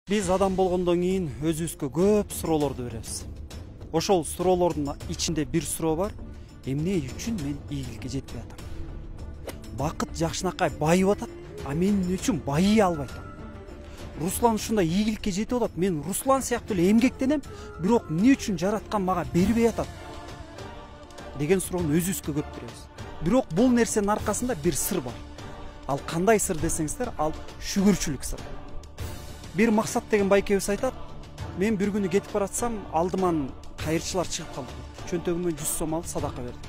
Биз адам болгондон кийин өзүбүзгө көп суроолорду беребиз. Ошол суроолордун ичинде бир суроо бар. Эмне үчүн мен ийгиликке жетпей атам? Бакыт жакшынакай байып атат, а мен үчүн байый албай атам. Руслан ушундай ийгиликке жетип атат, мен Руслан сыяктуу эле эмгектенем, бирок эмне үчүн жараткан мага бербей атат? Деген суроону өзүбүзгө көп беребиз. Бирок бул нерсенин аркасында бир сыр бар. Ал кандай сыр десеңиздер, ал шүгүрчүлүк сыры. Бир Максат деген байкебиз айтат, мен бир күнү кетип баратсам, алдыман кайырчылар чыгып калды. Чөнтөгүмөн 100 сом алып садака бердим.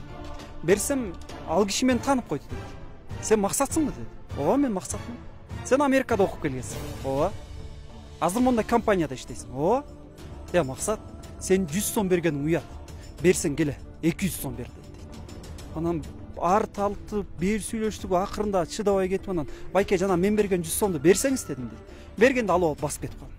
Берсем, ал киши мени таанып койду dedi. Сен Максатсыңбы dedi. Ооба, мен Максатмын. Сен Америкада окуп келгенсиң. Ооба. Азыр мондай компанияда иштейсиң. Ооба. Максат, сен 100 сом бергениң уят. Берсең келе, 200 сом бер dedi. Анан ар талтып, бир сүйлөштүк, акырында чыдабай кетип анан, байке жана мен берген 100 сомду берсеңиз дедим dedi. Бергенде алып алып басып кетип калдым.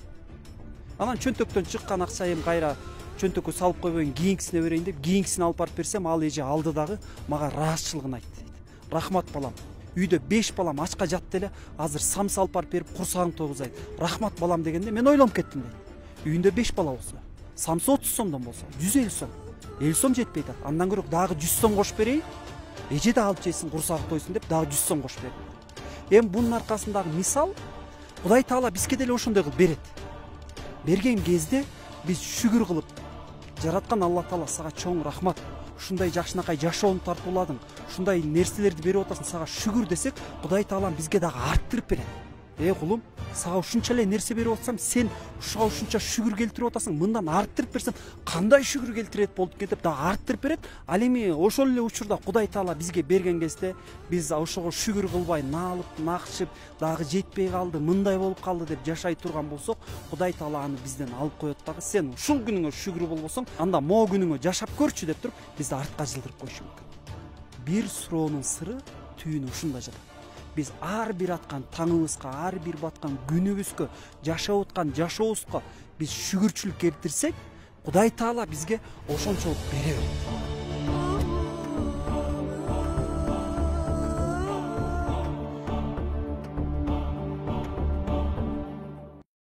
Анан чөнтөктөн чыккан акчайым кайра чөнтөккө салып койбойюн, кийинкисине берейин деп, кийинкисин алып барып берсем, ал эже алды дагы мага ыраазычылыгын айтты дейт. Рахмат балам. Үйдө 5 балам ачка жатты эле, азыр самсы алып барып берип курсагың тогузайт. Рахмат балам дегенде мен ойлонуп кеттим дейт. Үйүндө 5 бала болсо, самсы 30 сомдон болсо, 150 сом. 50 сом жетпей атат. Андан көрөк дагы 100 сом кошуп берейин. Эже да алып жейсин, курсагы тойсун деп дагы 100 сом кошуп бердим. Бунун аркасындагы мисал, Кудай Таала бизге деле ошондой кылып берет. Берген кезде биз шүгүр кылып, жараткан Алла Таала сага чоң рахмат. Ушундай жакшынакай жашоону тартууладың, ушундай нерселерди берип атасың, сага шүгүр десек, Кудай Таалам бизге дагы арттырып берет. Кулум, сага ушунча эле нерсе берип атсам, сен ушуга ушунча шүгүр келтирип атасың, мындан арттырып берсем, кандай шүгүр келтирет болду экен деп дагы арттырып берет. Ал эми ошол эле учурда Кудай Таала бизге берген кезде, биз ошого шүгүр кылбай, наалып, накчып, дагы жетпей калды, мындай болуп калды деп жашай турган болсок, Кудай Таала аны бизден алып коет дагы. Сен ушул күнүңө шүгүр болбосоң, анда могу күнүңө жашап көрчү деп туруп, бизди артка жылдырып коюшу мүмкүн. Бир суроонун сыры түйүнү ушунда жатат. Биз ар бир аткан таңыбызга, ар бир баткан күнүбүзгө, жашап аткан жашообузга биз шүгүрчүлүк келтирсек, Кудай Таала бизге ошончолук бере берет.